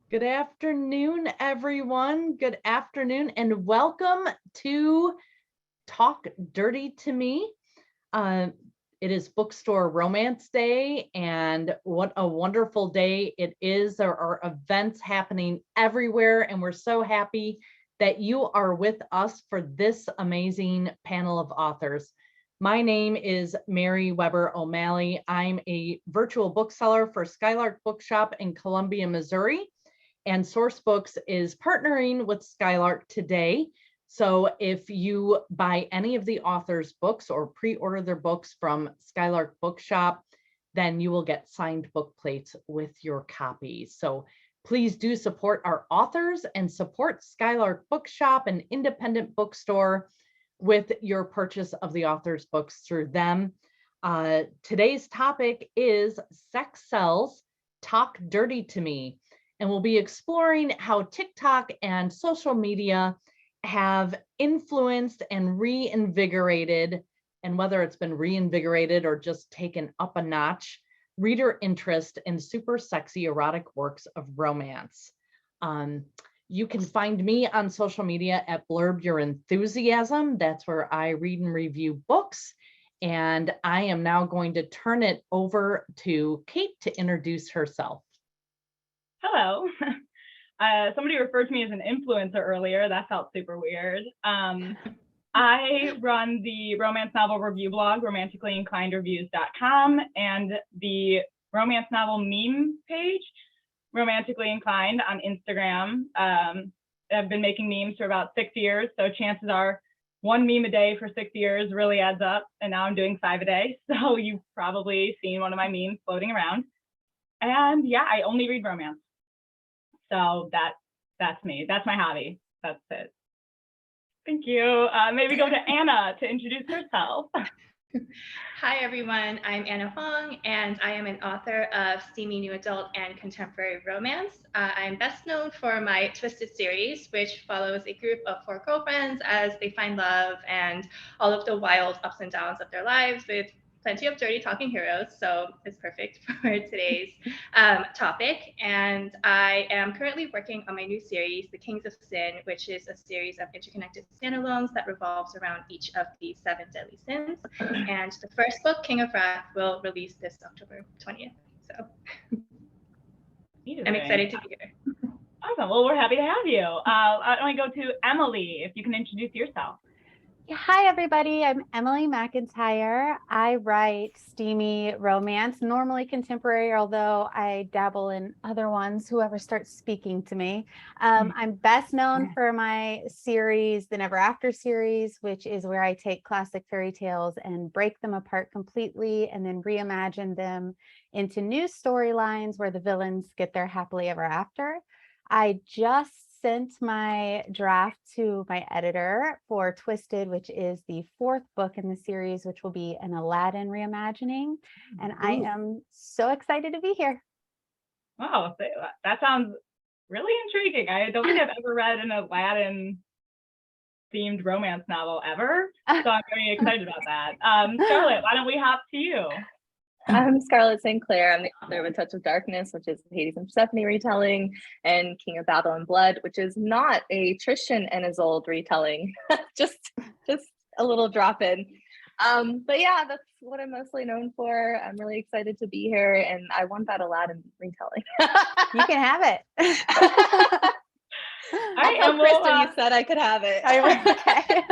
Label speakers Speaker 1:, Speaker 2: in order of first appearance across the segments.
Speaker 1: Good afternoon, everyone. Good afternoon, and welcome to Talk Dirty to Me. Uh, it is Bookstore Romance Day, and what a wonderful day it is. There are events happening everywhere, and we're so happy that you are with us for this amazing panel of authors. My name is Mary Weber O'Malley. I'm a virtual bookseller for Skylark Bookshop in Columbia, Missouri. And Source Books is partnering with Skylark today. So if you buy any of the authors' books or pre-order their books from Skylark Bookshop, then you will get signed book plates with your copies. So please do support our authors and support Skylark Bookshop, an independent bookstore, with your purchase of the authors' books through them. Today's topic is Sex Sells, Talk Dirty to Me. And we'll be exploring how TikTok and social media have influenced and reinvigorated, and whether it's been reinvigorated or just taken up a notch, reader interest in super sexy erotic works of romance. You can find me on social media at Blurb Your Enthusiasm. That's where I read and review books. And I am now going to turn it over to Kate to introduce herself.
Speaker 2: Hello. Somebody referred to me as an influencer earlier. That felt super weird. I run the romance novel review blog, romanticallyinclinedreviews.com, and the romance novel meme page, Romantically Inclined, on Instagram. I've been making memes for about 6 years, so chances are one meme a day for 6 years really adds up, and now I'm doing 5 a day. So you've probably seen one of my memes floating around. And yeah, I only read romance. So that's me. That's my hobby. That's it. Thank you. Maybe go to Anna to introduce herself.
Speaker 3: Hi, everyone. I'm Anna Huang, and I am an author of steamy new adult and contemporary romance. I'm best known for my Twisted series, which follows a group of 4 girlfriends as they find love and all of the wild ups and downs of their lives, with plenty of dirty talking heroes, so it's perfect for today's topic. And I am currently working on my new series, The Kings of Sin, which is a series of interconnected standalones that revolves around each of the 7 deadly sins. And the first book, King of Wrath, will release this October 20th. So I'm excited to be here.
Speaker 2: Awesome. Well, we're happy to have you. I want to go to Emily, if you can introduce yourself.
Speaker 4: Yeah, hi, everybody. I'm Emily McIntyre. I write steamy romance, normally contemporary, although I dabble in other ones, whoever starts speaking to me. I'm best known for my series, the Never After series, which is where I take classic fairy tales and break them apart completely and then reimagine them into new storylines where the villains get their happily ever after. I just sent my draft to my editor for Twisted, which is the 4th book in the series, which will be an Aladdin reimagining. And I am so excited to be here.
Speaker 2: Wow, that sounds really intriguing. I don't think I've ever read an Aladdin themed romance novel ever. So I'm very excited about that. Scarlett, why don't we hop to you?
Speaker 5: I'm Scarlett St. Clair. I'm the author of A Touch of Darkness, which is Hades and Persephone retelling, and King of Battle and Blood, which is not a Tristan and Isolde retelling. just a little drop in. But yeah, that's what I'm mostly known for. I'm really excited to be here, and I want that Aladdin retelling.
Speaker 4: You can have it.
Speaker 5: I told Kristen you said I could have it.
Speaker 4: Okay.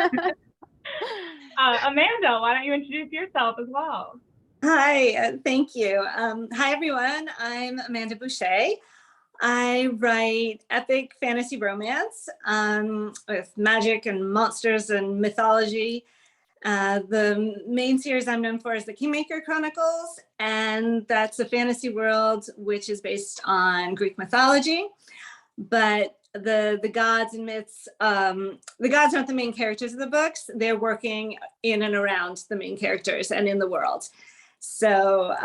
Speaker 2: Amanda, why don't you introduce yourself as well?
Speaker 6: Hi, thank you. Hi, everyone. I'm Amanda Boucher. I write epic fantasy romance with magic and monsters and mythology. The main series I'm known for is the Kingmaker Chronicles, and that's a fantasy world which is based on Greek mythology. But the gods and myths, the gods aren't the main characters of the books. They're working in and around the main characters and in the world. So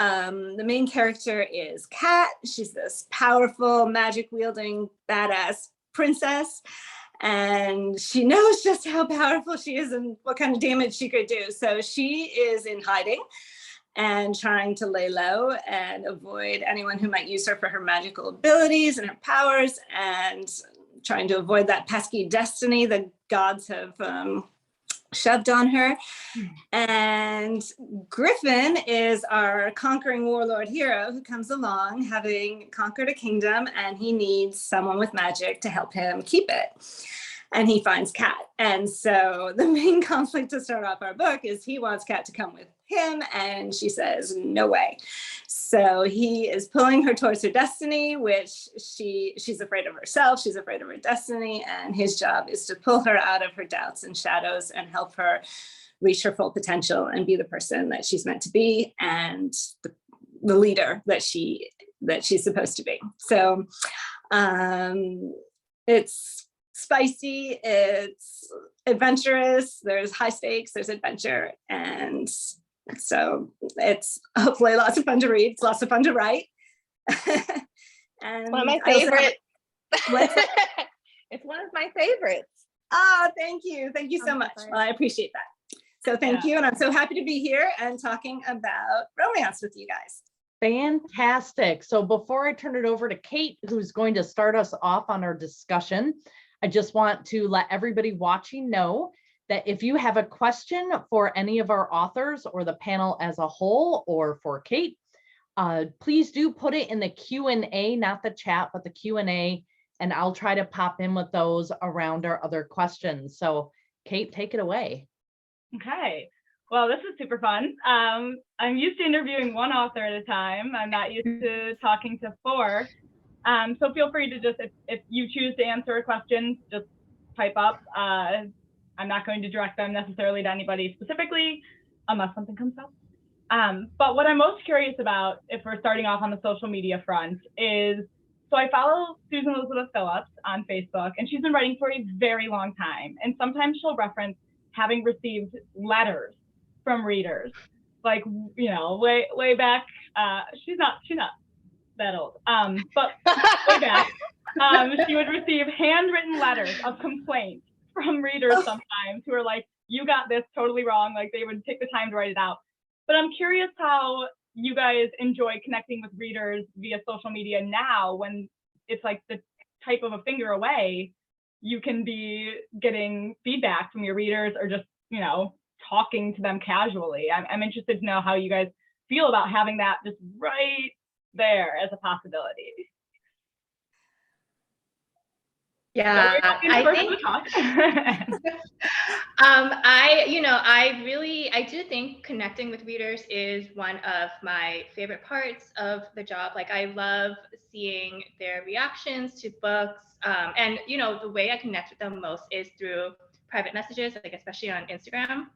Speaker 6: the main character is Kat. She's this powerful, magic-wielding, badass princess. And she knows just how powerful she is and what kind of damage she could do. So she is in hiding. and trying to lay low and avoid anyone who might use her for her magical abilities and her powers, and trying to avoid that pesky destiny the gods have shoved on her. And Griffin is our conquering warlord hero who comes along having conquered a kingdom, and he needs someone with magic to help him keep it. And he finds Kat. And so the main conflict to start off our book is he wants Kat to come with him, and she says, no way. So he is pulling her towards her destiny, which she's afraid of herself, she's afraid of her destiny, and his job is to pull her out of her doubts and shadows and help her reach her full potential and be the person that she's meant to be, and the leader that she's supposed to be. So it's spicy, it's adventurous, there's high stakes, there's adventure, and so it's hopefully lots of fun to read, it's lots of fun to write. And
Speaker 5: one of my favorites. It's one of my favorites.
Speaker 6: Oh, thank you so much. Well, I appreciate that. So thank you, and I'm so happy to be here and talking about romance with you guys.
Speaker 1: Fantastic. So before I turn it over to Kate, who's going to start us off on our discussion, I just want to let everybody watching know that if you have a question for any of our authors or the panel as a whole, or for Kate, please do put it in the Q&A, not the chat, but the Q&A, and I'll try to pop in with those around our other questions. So Kate, take it away.
Speaker 2: Okay. Well, this is super fun. I'm used to interviewing one author at a time. I'm not used to talking to four. So feel free to just, if you choose to answer a question, just type up. I'm not going to direct them necessarily to anybody specifically, unless something comes up. But what I'm most curious about, if we're starting off on the social media front, is, so I follow Susan Elizabeth Phillips on Facebook, and she's been writing for a very long time. And sometimes she'll reference having received letters from readers, like, you know, way back. She's not that old, but way back, she would receive handwritten letters of complaints from readers sometimes who are like, you got this totally wrong. Like, they would take the time to write it out. But I'm curious how you guys enjoy connecting with readers via social media now, when it's like the type of a finger away, you can be getting feedback from your readers, or just, you know, talking to them casually. I'm interested to know how you guys feel about having that just right there as a possibility.
Speaker 3: Yeah, I think I do think connecting with readers is one of my favorite parts of the job. Like, I love seeing their reactions to books, and you know, the way I connect with them most is through private messages, like especially on Instagram.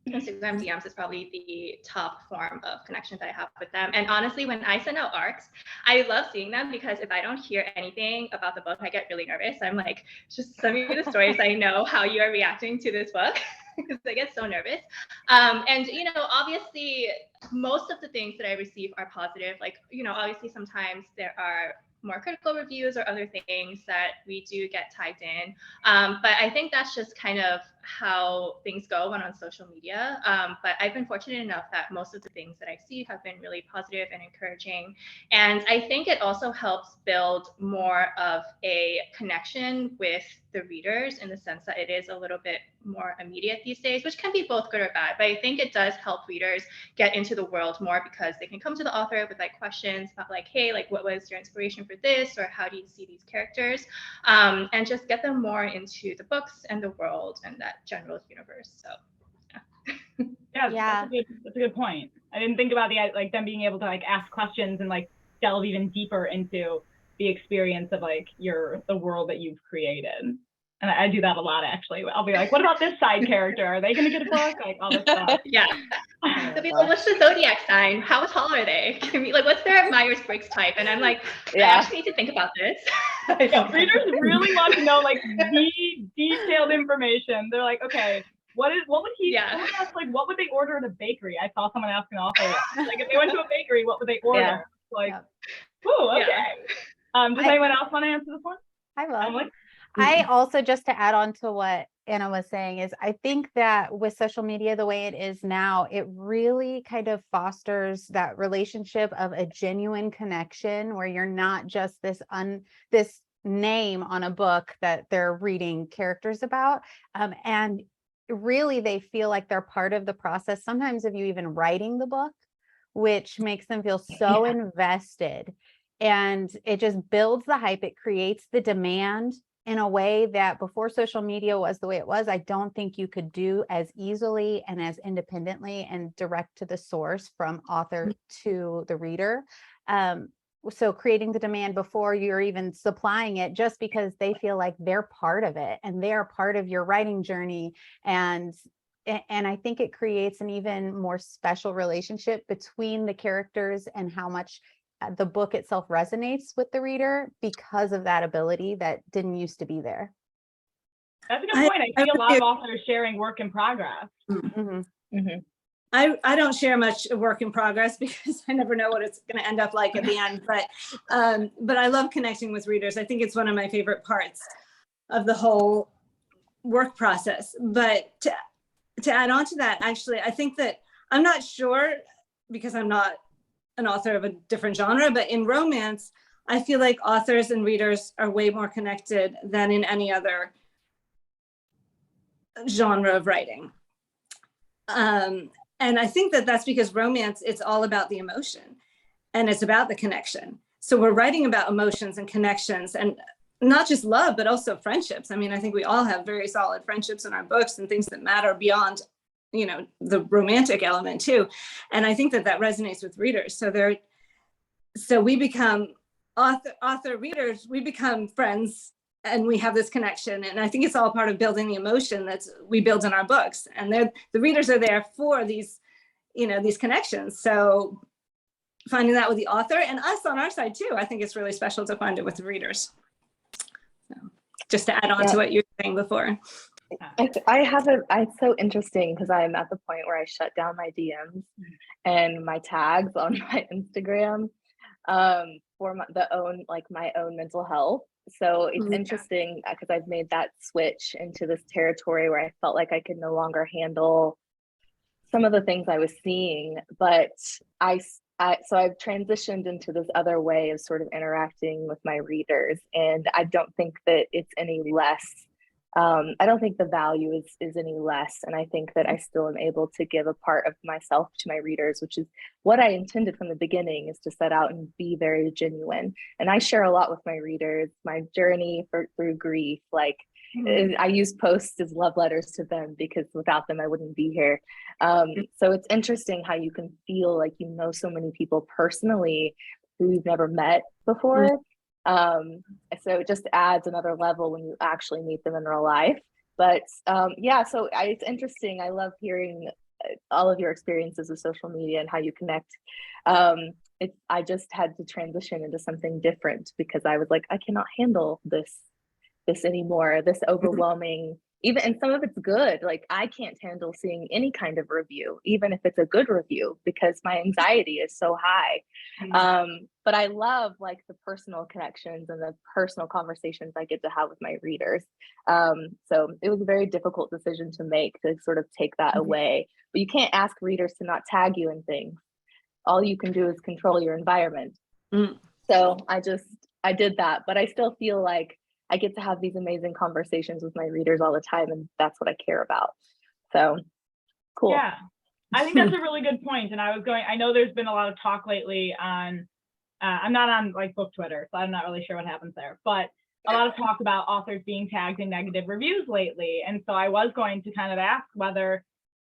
Speaker 3: Instagram DMs is probably the top form of connection that I have with them. And honestly, when I send out ARCs, I love seeing them, because if I don't hear anything about the book, I get really nervous. I'm like, just send me the stories. I know how you are reacting to this book, because I get so nervous. And, you know, obviously, most of the things that I receive are positive. Like, you know, obviously, sometimes there are more critical reviews or other things that we do get tagged in. But I think that's just kind of how things go when on social media. But I've been fortunate enough that most of the things that I see have been really positive and encouraging. And I think it also helps build more of a connection with the readers, in the sense that it is a little bit more immediate these days, which can be both good or bad. But I think it does help readers get into the world more, because they can come to the author with like questions about like, hey, like, what was your inspiration for this, or how do you see these characters, and just get them more into the books and the world and that general universe. So
Speaker 2: yeah. That's a good point. I didn't think about like them being able to like ask questions and like delve even deeper into the experience of like the world that you've created. And I do that a lot, actually. I'll be like, what about this side character? Are they going to get a book? Like, all this stuff.
Speaker 3: Yeah. They'll be like, what's the zodiac sign? How tall are they? Like, what's their Myers-Briggs type? And I'm like, I actually need to think about this.
Speaker 2: Yeah, readers really want to know like the detailed information. They're like, okay, what would he ask, like, what would they order at a bakery? I saw someone ask an author, like, if they went to a bakery, what would they order?
Speaker 5: Yeah.
Speaker 2: Like, whew, okay. Does anyone else want to answer this one?
Speaker 4: I will. I also, just to add on to what Anna was saying is I think that with social media the way it is now, it really kind of fosters that relationship of a genuine connection where you're not just this name on a book that they're reading characters about. And really they feel like they're part of the process, sometimes of you even writing the book, which makes them feel so invested. And it just builds the hype. It creates the demand in a way that before social media was the way it was, I don't think you could do as easily and as independently and direct to the source from author to the reader. So creating the demand before you're even supplying it, just because they feel like they're part of it and they're part of your writing journey. And I think it creates an even more special relationship between the characters and how much the book itself resonates with the reader because of that ability that didn't used to be there.
Speaker 2: That's a good point. I see a lot of authors sharing work in progress.
Speaker 4: Mm-hmm.
Speaker 5: Mhm.
Speaker 6: I don't share much work in progress because I never know what it's going to end up like at the end. But I love connecting with readers. I think it's one of my favorite parts of the whole work process. But to add on to that, actually, I think that I'm not sure because I'm not an author of a different genre, but in romance, I feel like authors and readers are way more connected than in any other genre of writing. And I think that that's because romance, it's all about the emotion and it's about the connection. So we're writing about emotions and connections and not just love, but also friendships. I mean, I think we all have very solid friendships in our books and things that matter beyond, the romantic element too. And I think that that resonates with readers. So we become author readers, we become friends and we have this connection. And I think it's all part of building the emotion that we build in our books. And the readers are there for these, these connections. So finding that with the author and us on our side too, I think it's really special to find it with the readers. So just to add on to what you were saying before.
Speaker 5: It's so interesting because I'm at the point where I shut down my DMs and my tags on my Instagram for my own mental health. So it's interesting because I've made that switch into this territory where I felt like I could no longer handle some of the things I was seeing, but so I've transitioned into this other way of sort of interacting with my readers, and I don't think that it's any less. I don't think the value is any less, and I think that I still am able to give a part of myself to my readers, which is what I intended from the beginning, is to set out and be very genuine. And I share a lot with my readers, my journey through grief. Like I use posts as love letters to them because without them I wouldn't be here. So it's interesting how you can feel like you know so many people personally who you've never met before. So it just adds another level when you actually meet them in real life. But it's interesting. I love hearing all of your experiences with social media and how you connect. I just had to transition into something different because I was like, I cannot handle this anymore, this overwhelming, and some of it's good. Like I can't handle seeing any kind of review, even if it's a good review, because my anxiety is so high. But I love like the personal connections and the personal conversations I get to have with my readers. So it was a very difficult decision to make, to sort of take that away. But you can't ask readers to not tag you in things. All you can do is control your environment. So I did that, but I still feel like I get to have these amazing conversations with my readers all the time, and that's what I care about. So cool.
Speaker 2: Yeah, I think that's a really good point. And I know there's been a lot of talk lately on, I'm not on like book Twitter, so I'm not really sure what happens there, but a lot of talk about authors being tagged in negative reviews lately. And so I was going to kind of ask whether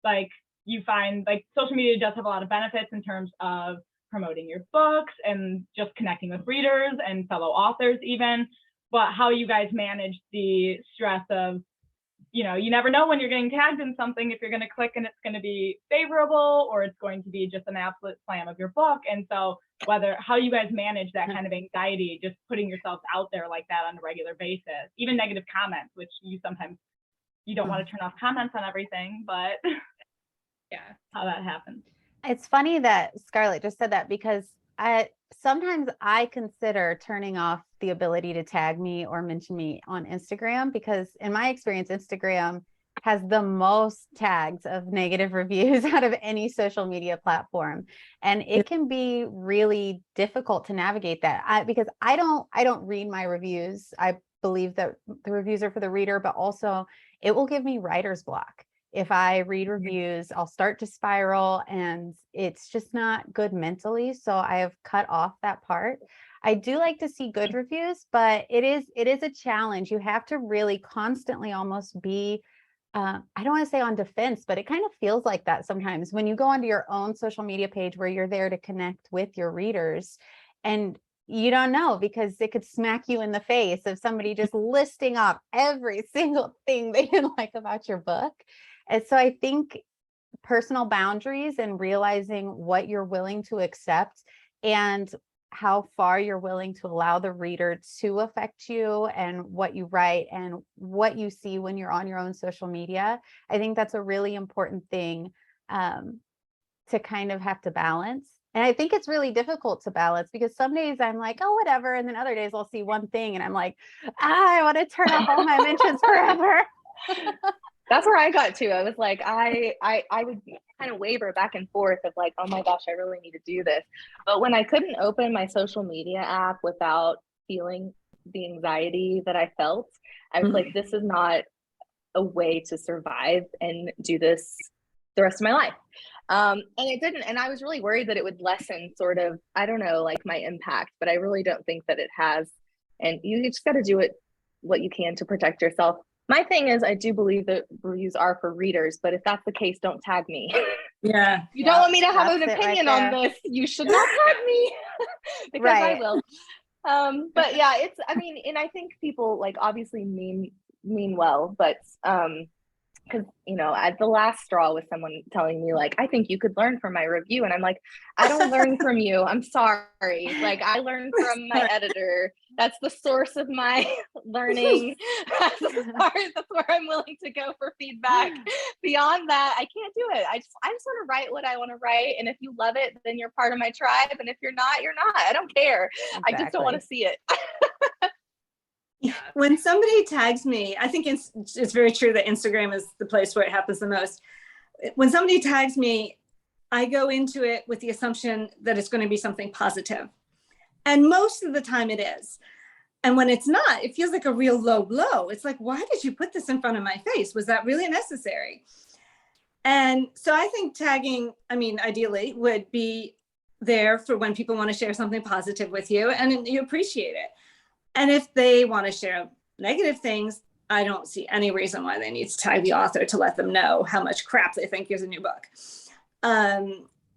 Speaker 2: like you find like social media does have a lot of benefits in terms of promoting your books and just connecting with readers and fellow authors even, but how you guys manage the stress of, you never know when you're getting tagged in something, if you're going to click and it's going to be favorable or it's going to be just an absolute slam of your book. And so how you guys manage that kind of anxiety, just putting yourselves out there like that on a regular basis, even negative comments, which you don't want to turn off comments on everything, but how that happens.
Speaker 4: It's funny that Scarlett just said that because sometimes I consider turning off the ability to tag me or mention me on Instagram, because in my experience, Instagram has the most tags of negative reviews out of any social media platform. And it can be really difficult to navigate that because I don't read my reviews. I believe that the reviews are for the reader, but also it will give me writer's block. If I read reviews, I'll start to spiral and it's just not good mentally. So I have cut off that part. I do like to see good reviews, but it is a challenge. You have to really constantly almost be, I don't want to say on defense, but it kind of feels like that sometimes when you go onto your own social media page where you're there to connect with your readers, and you don't know, because it could smack you in the face of somebody just listing off every single thing they didn't like about your book. And so I think personal boundaries and realizing what you're willing to accept and how far you're willing to allow the reader to affect you and what you write and what you see when you're on your own social media. I think that's a really important thing to kind of have to balance. And I think it's really difficult to balance because some days I'm like, oh, whatever. And then other days I'll see one thing and I'm like, I want to turn off all my mentions forever.
Speaker 5: That's where I got to. I was like, I would kind of waver back and forth of like, oh my gosh, I really need to do this. But when I couldn't open my social media app without feeling the anxiety that I felt, I was like, this is not a way to survive and do this the rest of my life. And it didn't. And I was really worried that it would lessen sort of, I don't know, like my impact, but I really don't think that it has. And you just got to do what you can to protect yourself. My thing is, I do believe that reviews are for readers, but if that's the case, don't tag me.
Speaker 6: Yeah.
Speaker 5: You don't want me to have an
Speaker 4: That's it
Speaker 5: opinion
Speaker 4: right
Speaker 5: on this. You should not tag me because I
Speaker 4: Right.
Speaker 5: will. But yeah, I mean, and I think people like obviously mean well, but because at the last straw was someone telling me like, I think you could learn from my review, and I'm like, I don't learn from you. I'm sorry. Like I learned from my editor. That's the source of my learning. That's where I'm willing to go for feedback. Beyond that, I can't do it. I just want to write what I want to write, and if you love it, then you're part of my tribe, and if you're not, you're not. I don't care.
Speaker 4: Exactly.
Speaker 5: I just don't want to see it.
Speaker 6: When somebody tags me, I think it's very true that Instagram is the place where it happens the most. When somebody tags me, I go into it with the assumption that it's going to be something positive. And most of the time it is. And when it's not, it feels like a real low blow. It's like, why did you put this in front of my face? Was that really necessary? And so I think tagging, I mean, ideally would be there for when people want to share something positive with you and you appreciate it. And if they want to share negative things, I don't see any reason why they need to tag the author to let them know how much crap they think is in your book.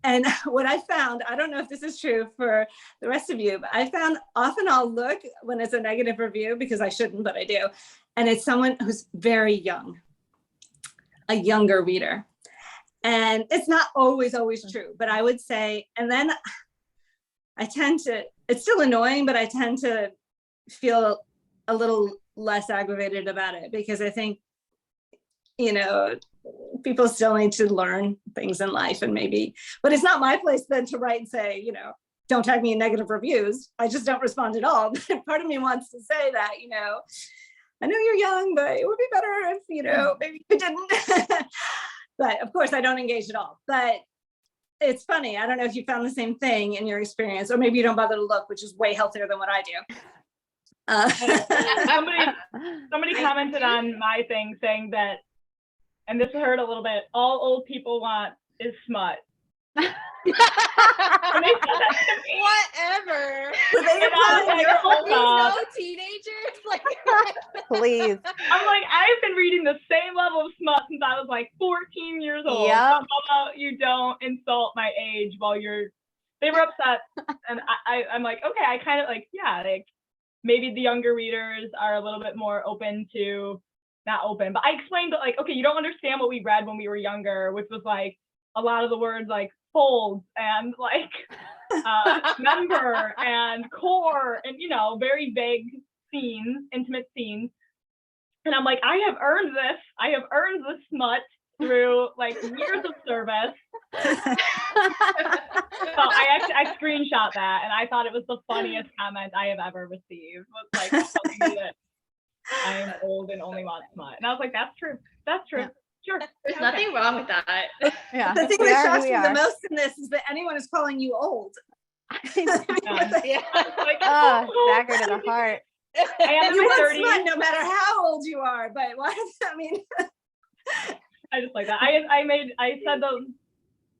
Speaker 6: And what I found, I don't know if this is true for the rest of you, but I found often I'll look when it's a negative review, because I shouldn't, but I do. And it's someone who's very young, a younger reader. And it's not always true, but I would say, and then I tend to, it's still annoying, but I tend to feel a little less aggravated about it, because I think, people still need to learn things in life, and maybe, but it's not my place then to write and say, don't tag me in negative reviews. I just don't respond at all. But part of me wants to say that, I know you're young, but it would be better if, maybe you didn't. But of course I don't engage at all. But it's funny. I don't know if you found the same thing in your experience, or maybe you don't bother to look, which is way healthier than what I do.
Speaker 2: Somebody commented on my thing saying that, and this hurt a little bit, all old people want is smut.
Speaker 5: Whatever. No teenagers. Like,
Speaker 4: Please.
Speaker 2: I'm like, I've been reading the same level of smut since I was like 14 years old.
Speaker 4: Yep.
Speaker 2: So how about you don't insult my age while they were upset. And I'm like, okay, I kind of like, yeah, like maybe the younger readers are a little bit more open to, not open, but I explained that like, okay, you don't understand what we read when we were younger, which was like a lot of the words like folds and like member and core and, very vague scenes, intimate scenes. And I'm like, I have earned this smut through like years of service. So I screenshot that, and I thought it was the funniest comment I have ever received. Was like telling me that I am old and only want smut, and I was like, that's true. That's true.
Speaker 4: Yeah.
Speaker 2: Sure.
Speaker 3: There's
Speaker 2: Okay.
Speaker 3: nothing wrong with that.
Speaker 4: Yeah.
Speaker 6: The thing
Speaker 4: we
Speaker 6: that
Speaker 4: are who
Speaker 6: shocks
Speaker 4: we
Speaker 6: me the
Speaker 4: are.
Speaker 6: most in this is that anyone is calling you old.
Speaker 5: Yeah.
Speaker 2: Like,
Speaker 4: Oh, dagger to the heart.
Speaker 2: I am in
Speaker 6: You
Speaker 2: my
Speaker 6: want
Speaker 2: 30s.
Speaker 6: smut no matter how old you are, but what I mean.
Speaker 2: I just like that. I said those.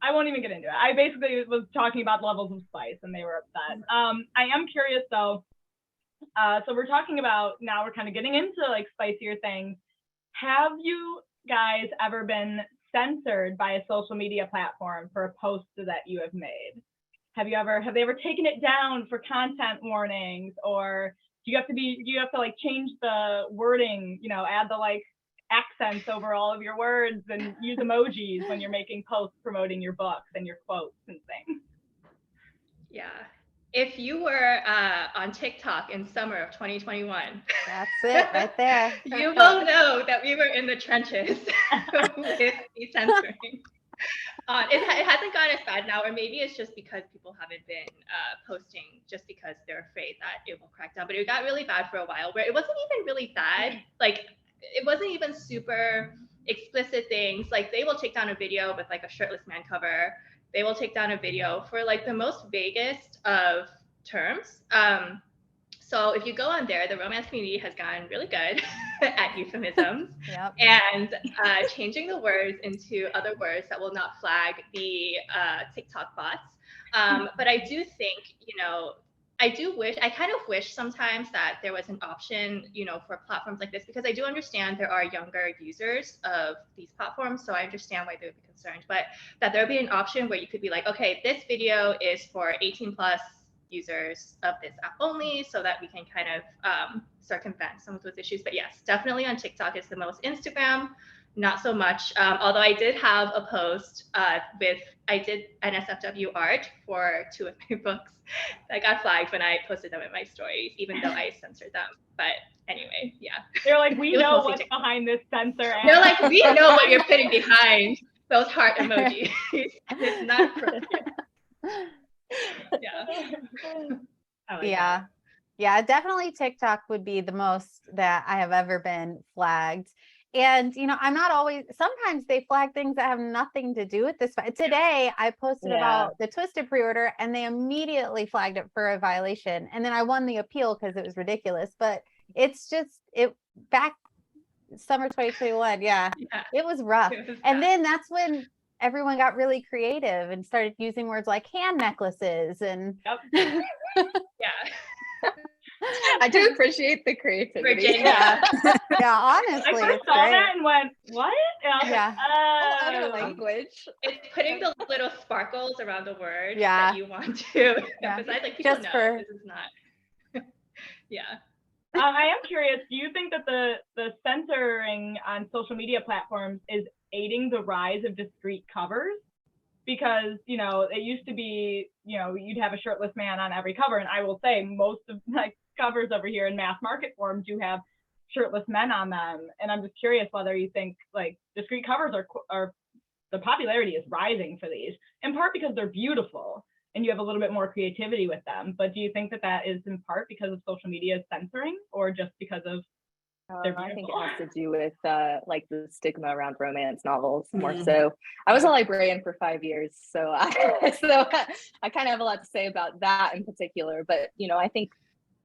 Speaker 2: I won't even get into it. I basically was talking about levels of spice, and they were upset. I am curious though. So we're talking about now. We're kind of getting into like spicier things. Have you guys ever been censored by a social media platform for a post that you have made? Have they ever taken it down for content warnings, or do you have to like change the wording, add the like accents over all of your words and use emojis when you're making posts promoting your books and your quotes and things?
Speaker 3: Yeah. If you were on TikTok in summer of 2021,
Speaker 4: That's it right there.
Speaker 3: you will know that we were in the trenches with the censoring. It hasn't gone as bad now, or maybe it's just because people haven't been posting just because they're afraid that it will crack down. But it got really bad for a while, where it wasn't even really bad. Like, it wasn't even super explicit things. Like, they will take down a video with like a shirtless man cover. They will take down a video for like the most vaguest of terms. So if you go on there, the romance community has gotten really good at euphemisms.
Speaker 4: Yep.
Speaker 3: And changing the words into other words that will not flag the TikTok bots. But I do think, I kind of wish sometimes that there was an option, for platforms like this, because I do understand there are younger users of these platforms. So I understand why they would be concerned, but that there would be an option where you could be like, okay, this video is for 18 plus users of this app only, so that we can kind of circumvent some of those issues. But yes, definitely on TikTok is the most. Instagram, not so much. Although I did have a post I did NSFW art for 2 of my books that got flagged when I posted them in my stories, even though I censored them. But anyway, yeah.
Speaker 2: They're like, we
Speaker 3: It was
Speaker 2: know
Speaker 3: mostly
Speaker 2: what's
Speaker 3: TikTok.
Speaker 2: behind this censor.
Speaker 3: They're like, we know what you're putting behind those heart emojis. It's not appropriate. Yeah.
Speaker 2: I like
Speaker 4: Yeah.
Speaker 2: that.
Speaker 4: Yeah, definitely TikTok would be the most that I have ever been flagged. And, I'm not always, sometimes they flag things that have nothing to do with this. Today, I posted
Speaker 5: Yeah.
Speaker 4: about the Twisted pre-order and they immediately flagged it for a violation. And then I won the appeal because it was ridiculous. But it's just, back summer 2021. Yeah, it was rough.
Speaker 3: It was
Speaker 4: And
Speaker 3: bad.
Speaker 4: then that's when everyone got really creative and started using words like hand necklaces and
Speaker 2: Yep.
Speaker 3: Yeah.
Speaker 5: I do appreciate the creativity.
Speaker 3: Virginia.
Speaker 4: yeah,
Speaker 2: I
Speaker 4: honestly,
Speaker 2: first
Speaker 4: it's
Speaker 2: saw
Speaker 4: great.
Speaker 2: that and went, what? And I was
Speaker 4: Yeah.
Speaker 5: Other
Speaker 2: like, oh.
Speaker 5: language.
Speaker 3: It's putting the little sparkles around the word
Speaker 4: Yeah.
Speaker 3: that you want to
Speaker 4: Yeah.
Speaker 3: emphasize. Like, people
Speaker 4: Just
Speaker 3: know
Speaker 4: for-
Speaker 3: this is not. Yeah.
Speaker 2: I am curious, do you think that the censoring on social media platforms is aiding the rise of discrete covers? Because, it used to be, you'd have a shirtless man on every cover. And I will say most of my covers over here in mass market form do have shirtless men on them. And I'm just curious whether you think like discrete covers are the popularity is rising for these, in part because they're beautiful and you have a little bit more creativity with them. But do you think that is in part because of social media censoring, or just because of
Speaker 5: I think it has to do with like the stigma around romance novels more
Speaker 6: Mhm.
Speaker 5: so. I was a librarian for 5 years, so I kind of have a lot to say about that in particular. But I think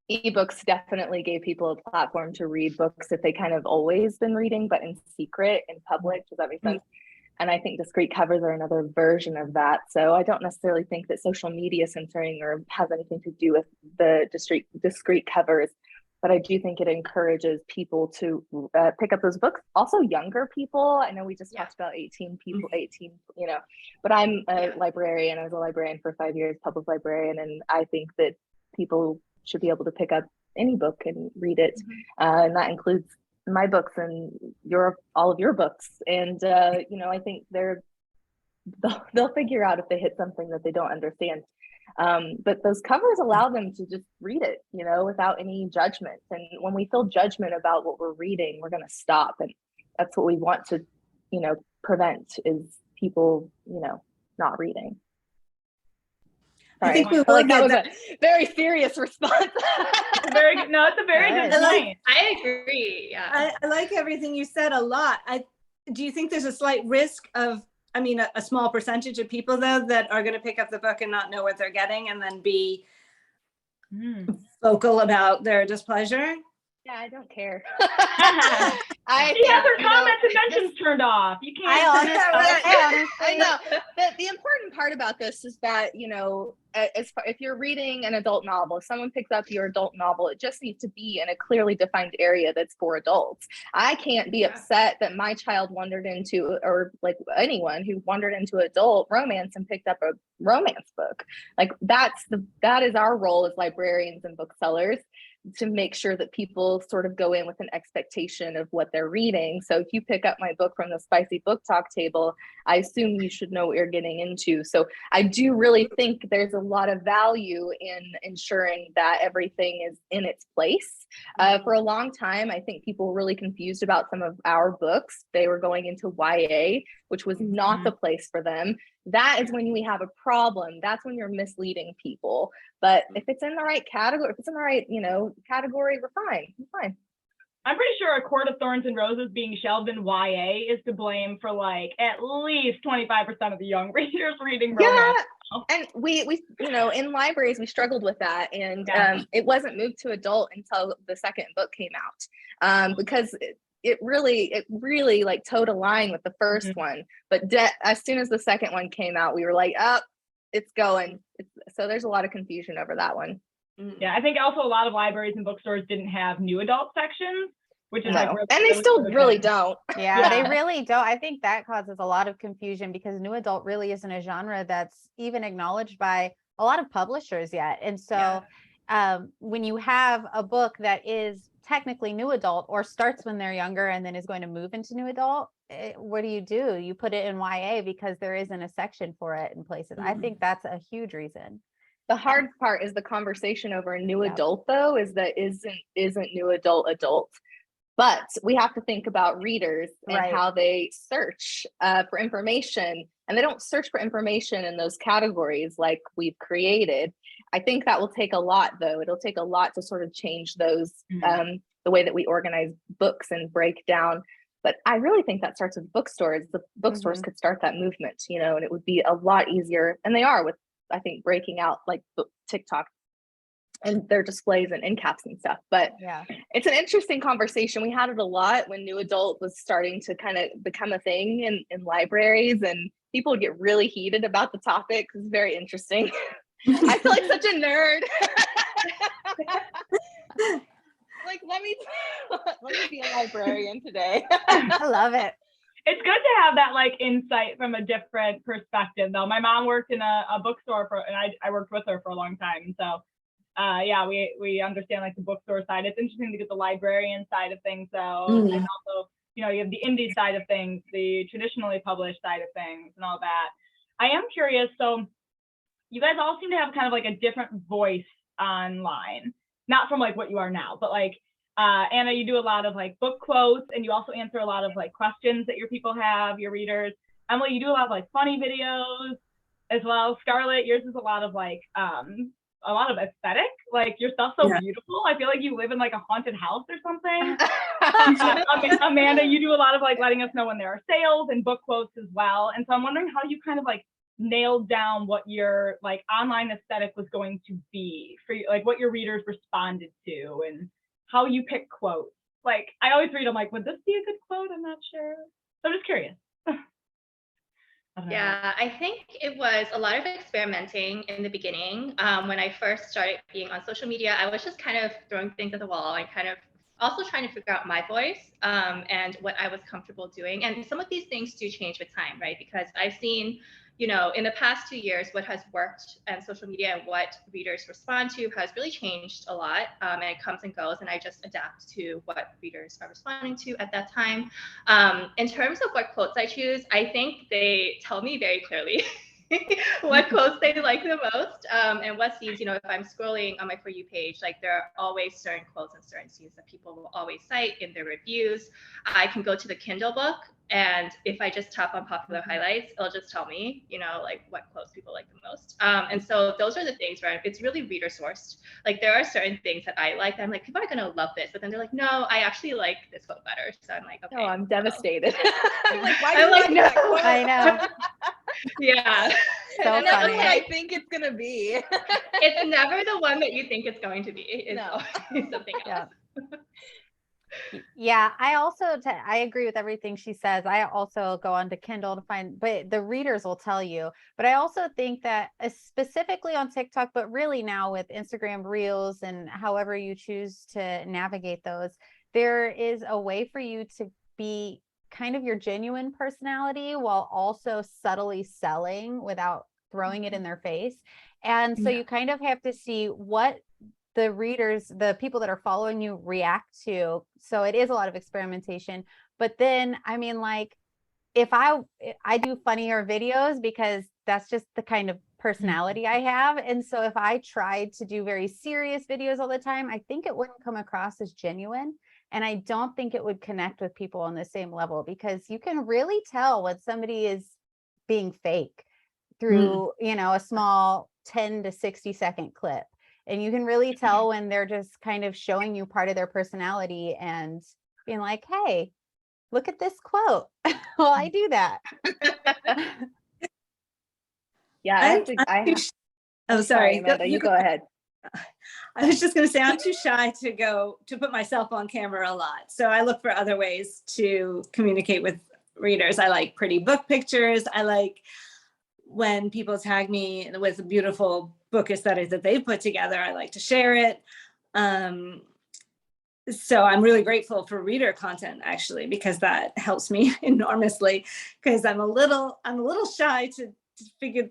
Speaker 5: ebooks definitely gave people a platform to read books that they kind of always been reading, but in secret, in public. Does that make sense? And I think discrete covers are another version of that. So I don't necessarily think that social media censoring or has anything to do with the discrete covers. But I do think it encourages people to pick up those books. Also, younger people. I know we just talked about 18 people, 18, but I'm a librarian. I was a librarian for 5 years, public librarian. And I think that people should be able to pick up any book and read it. And that includes my books and all of your books. And, I think they'll figure out if they hit something that they don't understand. But those covers allow them to just read it, without any judgment. And when we feel judgment about what we're reading, we're going to stop. And that's what we want to, prevent is people, not reading.
Speaker 6: I
Speaker 5: Sorry,
Speaker 6: think we
Speaker 5: I feel
Speaker 6: will
Speaker 5: like that
Speaker 6: get
Speaker 5: was a very serious response.
Speaker 2: Very good. No, it's a very good
Speaker 4: Good.
Speaker 2: point.
Speaker 3: I agree. Yeah.
Speaker 6: I like everything you said a lot. Do you think there's a slight risk of, I mean, a small percentage of people though that are going to pick up the book and not know what they're getting and then be vocal about their displeasure?
Speaker 5: Yeah, I don't care.
Speaker 2: She has her comments and mentions turned off. You can't.
Speaker 5: I know. The important part about this is that, you know, if you're reading an adult novel, if someone picks up your adult novel, it just needs to be in a clearly defined area that's for adults. I can't be upset that my child wandered into, or like anyone who wandered into adult romance and picked up a romance book. Like that is our role as librarians and booksellers, to make sure that people sort of go in with an expectation of what they're reading. So if you pick up my book from the Spicy Book Talk table, I assume you should know what you're getting into. So I do really think there's a lot of value in ensuring that everything is in its place. For a long time, I think people were really confused about some of our books. They were going into YA, which was not the place for them. That is when we have a problem. That's when you're misleading people. But if it's in the right category, if it's in the right, you know, category, we're fine. We're fine.
Speaker 2: I'm pretty sure A Court of Thorns and Roses being shelved in YA is to blame for like at least 25% of the young readers reading romance.
Speaker 5: Yeah, and we you know, in libraries we struggled with that, and it wasn't moved to adult until the second book came out, because it really like towed a line with the first one, but as soon as the second one came out, we were like, oh, it's going. So there's a lot of confusion over that one.
Speaker 2: Yeah, I think also a lot of libraries and bookstores didn't have new adult sections, which is like,
Speaker 5: and they still really don't.
Speaker 4: Yeah, they really don't. I think that causes a lot of confusion because new adult really isn't a genre that's even acknowledged by a lot of publishers yet. And so when you have a book that is technically new adult or starts when they're younger and then is going to move into new adult, what do? You put it in YA because there isn't a section for it in places. I think that's a huge reason.
Speaker 5: The hard part is the conversation over a new adult, though, is that isn't new adult. But we have to think about readers and how they search for information, and they don't search for information in those categories like we've created. I think that will take a lot, though. It'll take a lot to sort of change those, the way that we organize books and break down. But I really think that starts with bookstores. The bookstores could start that movement, you know, and it would be a lot easier. And they are, with, I think, breaking out like TikTok and their displays and end caps and stuff. But it's an interesting conversation. We had it a lot when new adult was starting to kind of become a thing in libraries, and people would get really heated about the topic. It's very interesting. I feel like such a nerd. Like, let me be a librarian today.
Speaker 4: I love it.
Speaker 2: It's good to have that like insight from a different perspective, though. My mom worked in a bookstore and I worked with her for a long time. So we understand like the bookstore side. It's interesting to get the librarian side of things, though. And also, you know, you have the indie side of things, the traditionally published side of things, and all that. I am curious. So you guys all seem to have kind of like a different voice online, not from like what you are now, but like Anna, you do a lot of like book quotes, and you also answer a lot of like questions that your people have, your readers. Emily, you do a lot of like funny videos as well. Scarlett, yours is a lot of like a lot of aesthetic, like your stuff's so beautiful. I feel like you live in like a haunted house or something. Amanda, you do a lot of like letting us know when there are sales and book quotes as well. And so I'm wondering how you kind of like nailed down what your like online aesthetic was going to be for you, like what your readers responded to and how you pick quotes. Like I always read, I'm like, would this be a good quote? I'm not sure. So I'm just curious.
Speaker 3: Yeah, I think it was a lot of experimenting in the beginning. When I first started being on social media, I was just kind of throwing things at the wall and kind of also trying to figure out my voice and what I was comfortable doing. And some of these things do change with time, right? Because I've seen, you know, in the past 2 years, what has worked on social media and what readers respond to has really changed a lot. And it comes and goes, and I just adapt to what readers are responding to at that time. In terms of what quotes I choose, I think they tell me very clearly what quotes they like the most, and what scenes, if I'm scrolling on my For You page, like there are always certain quotes and certain scenes that people will always cite in their reviews. I can go to the Kindle book, and if I just tap on popular highlights, it'll just tell me, like what quotes people like the most. And so those are the things where it's really reader sourced. Like there are certain things that I like that I'm like, people are gonna love this, but then they're like, no, I actually like this quote better. So I'm like, okay.
Speaker 5: Oh, I'm devastated.
Speaker 7: I'm like, why do you like that quote?
Speaker 4: I know.
Speaker 3: Yeah.
Speaker 4: So
Speaker 5: It's never
Speaker 4: funny.
Speaker 5: what I think it's gonna be.
Speaker 3: It's never the one that you think it's going to be. It's
Speaker 5: No.
Speaker 3: always something else.
Speaker 4: Yeah, I agree with everything she says. I also go onto Kindle to find, but the readers will tell you. But I also think that specifically on TikTok, but really now with Instagram Reels and however you choose to navigate those, there is a way for you to be kind of your genuine personality while also subtly selling without throwing it in their face. And so you kind of have to see what the readers, the people that are following you react to. So it is a lot of experimentation. But then, I mean, like if I do funnier videos because that's just the kind of personality I have. And so if I tried to do very serious videos all the time, I think it wouldn't come across as genuine. And I don't think it would connect with people on the same level, because you can really tell when somebody is being fake through, a small 10 to 60 second clip. And you can really tell when they're just kind of showing you part of their personality and being like, hey, look at this quote. Well, I do that.
Speaker 5: Yeah,
Speaker 6: Oh, sorry.
Speaker 5: Amanda, you go ahead.
Speaker 6: I was just going to say, I'm too shy to put myself on camera a lot. So I look for other ways to communicate with readers. I like pretty book pictures. I like when people tag me with a beautiful book aesthetic that they put together. I like to share it. So I'm really grateful for reader content, actually, because that helps me enormously, because I'm a little shy to figure,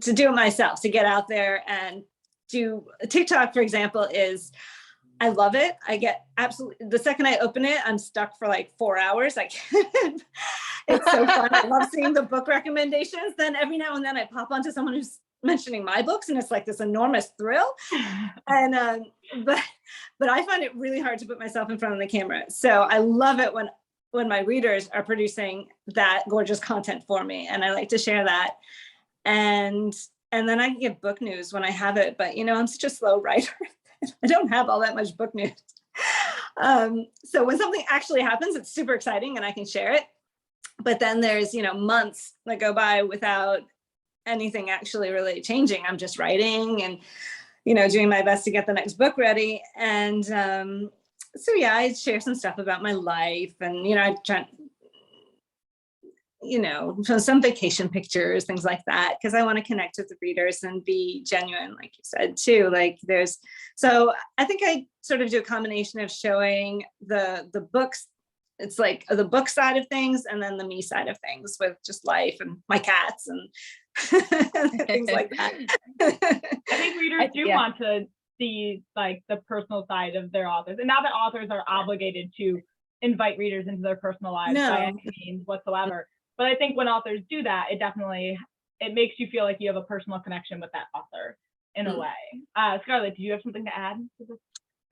Speaker 6: to do it myself, to get out there and do. TikTok, for example, I love it. I get absolutely, the second I open it, I'm stuck for like 4 hours. I can't. It's so fun. I love seeing the book recommendations. Then every now and then I pop onto someone who's mentioning my books, and it's like this enormous thrill. And but I find it really hard to put myself in front of the camera. So I love it when my readers are producing that gorgeous content for me, and I like to share that. And then I can get book news when I have it. But I'm such a slow writer. I don't have all that much book news. So when something actually happens, it's super exciting and I can share it. But then there's, months that go by without anything actually really changing. I'm just writing and, doing my best to get the next book ready. And so, yeah, I share some stuff about my life, and, I try, some vacation pictures, things like that, because I want to connect with the readers and be genuine, like you said, too. Like so I think I sort of do a combination of showing the books. It's like the book side of things, and then the me side of things with just life and my cats and things like that.
Speaker 2: I think readers do want to see like the personal side of their authors, and now that authors are obligated to invite readers into their personal lives by any means whatsoever. But I think when authors do that, it makes you feel like you have a personal connection with that author in a way. Scarlett, do you have something to add to this?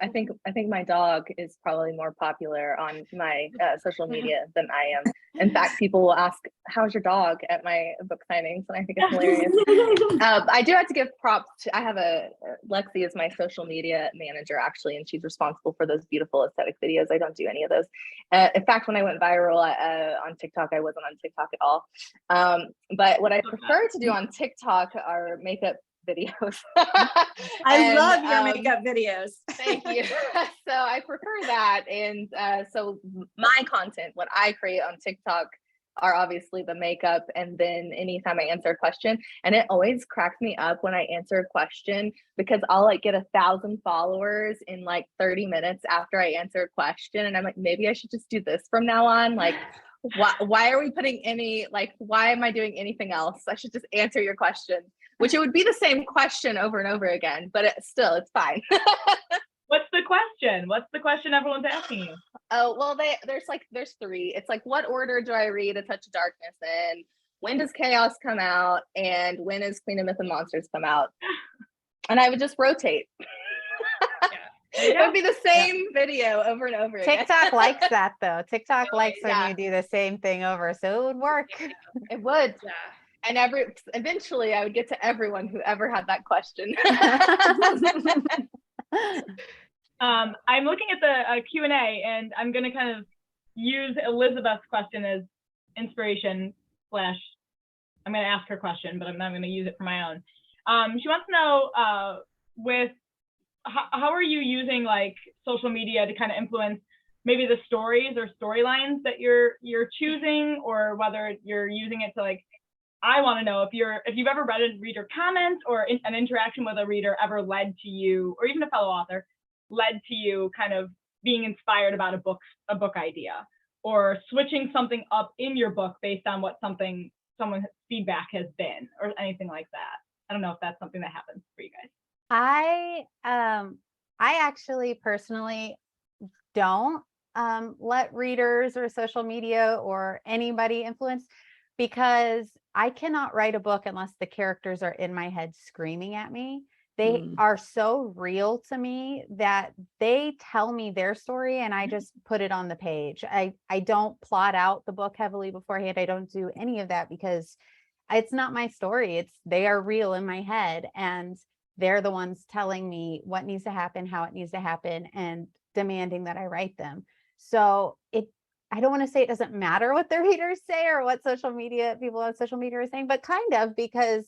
Speaker 5: I think my dog is probably more popular on my social media than I am. In fact, people will ask, "How's your dog?" at my book signings, and I think it's hilarious. I do have to give props to. I have Lexi is my social media manager, actually, and she's responsible for those beautiful aesthetic videos. I don't do any of those. In fact, when I went viral on TikTok, I wasn't on TikTok at all. But what I prefer to do on TikTok are makeup videos.
Speaker 6: I love your makeup videos.
Speaker 5: Thank you. So I prefer that. And so my content, what I create on TikTok, are obviously the makeup, and then anytime I answer a question. And it always cracks me up when I answer a question, because I'll like get 1,000 followers in like 30 minutes after I answer a question. And I'm like, maybe I should just do this from now on. Like, why are we putting why am I doing anything else? I should just answer your question, which it would be the same question over and over again, but it's fine.
Speaker 2: What's the question? What's the question everyone's asking you?
Speaker 5: Oh, well, there's three. It's like, what order do I read A Touch of Darkness in? when does Chaos come out, and when is Queen of Myth and Monsters come out? And I would just rotate. It would be the same video over and over again.
Speaker 4: TikTok likes that though. TikTok likes when
Speaker 5: Yeah.
Speaker 4: you do the same thing over, so it would work.
Speaker 5: It would.
Speaker 3: Yeah.
Speaker 5: And eventually I would get to everyone who ever had that question.
Speaker 2: I'm looking at the Q&A, and I'm going to kind of use Elizabeth's question as inspiration / I'm going to ask her question, but I'm not going to use it for my own. She wants to know how are you using like social media to kind of influence maybe the stories or storylines that you're choosing, or whether you're using it to like, I want to know if you've ever read a reader comment or an interaction with a reader ever led to you, or even a fellow author led to you kind of being inspired about a book idea, or switching something up in your book based on what someone's feedback has been, or anything like that. I don't know if that's something that happens for you guys.
Speaker 4: I actually personally don't let readers or social media or anybody influence, because I cannot write a book unless the characters are in my head screaming at me. They are so real to me that they tell me their story and I just put it on the page. I don't plot out the book heavily beforehand. I don't do any of that because it's not my story. They are real in my head, and they're the ones telling me what needs to happen, how it needs to happen, and demanding that I write them. So I don't want to say it doesn't matter what the readers say or what people on social media are saying, but kind of, because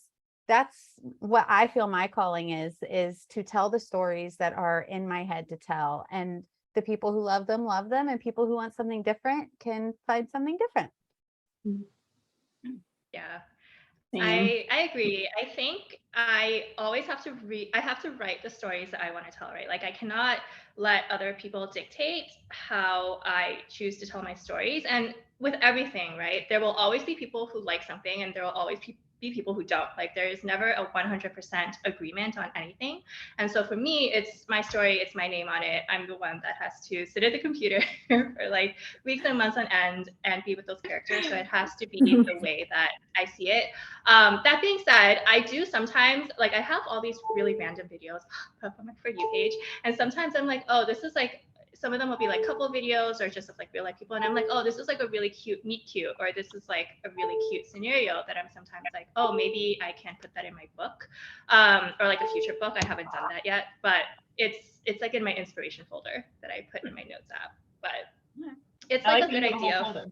Speaker 4: that's what I feel my calling is to tell the stories that are in my head to tell. And the people who love them, and people who want something different can find something different.
Speaker 3: Yeah. I agree. I think I always have to write the stories that I want to tell, right? Like I cannot let other people dictate how I choose to tell my stories. And with everything, right? There will always be people who like something, and there will always be people who don't. Like there is never a 100% agreement on anything. And so for me, it's my story, it's my name on it. I'm the one that has to sit at the computer for like weeks and months on end and be with those characters. So it has to be the way that I see it. That being said, I do sometimes, like I have all these really random videos up on my For You page. And sometimes I'm like, oh, this is like, some of them will be like couple videos or just of like real life people. And I'm like, oh, this is like a really cute meet cute, or this is like a really cute scenario that I'm sometimes like, oh, maybe I can put that in my book, or like a future book. I haven't done that yet, but it's like in my inspiration folder that I put in my notes app. But it's like a good idea.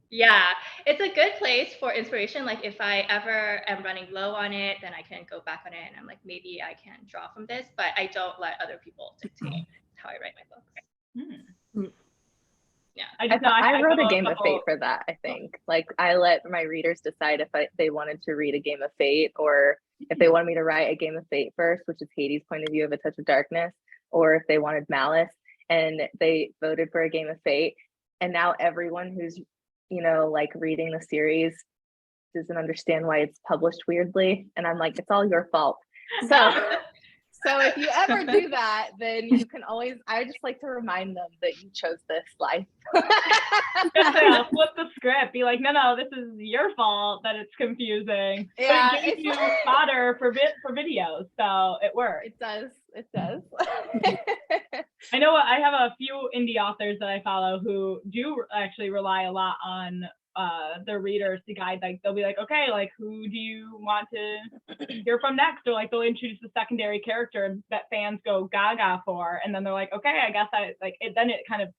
Speaker 3: Yeah, it's a good place for inspiration. Like if I ever am running low on it, then I can go back on it and I'm like, maybe I can draw from this, but I don't let other people dictate how I write my books. Yeah,
Speaker 5: I wrote a Game of Fate for that. I think like I let my readers decide if they wanted to read a Game of Fate, or if they wanted me to write a Game of Fate first, which is Hades' point of view of A Touch of Darkness, or if they wanted Malice, and they voted for a Game of Fate. And now everyone who's like reading the series doesn't understand why it's published weirdly, and I'm like, it's all your fault. So if you ever do that, then you can always, I just like to remind them that you chose this life.
Speaker 2: Flip the script, be like, no, this is your fault that it's confusing.
Speaker 5: Yeah,
Speaker 2: but it gave you fodder for videos, so it works.
Speaker 5: It does.
Speaker 2: I know I have a few indie authors that I follow who do actually rely a lot on their readers to guide. Like they'll be like, okay, like who do you want to hear from next, or like they'll introduce a secondary character that fans go gaga for, and then they're like, okay, I guess I like it. Then it kind of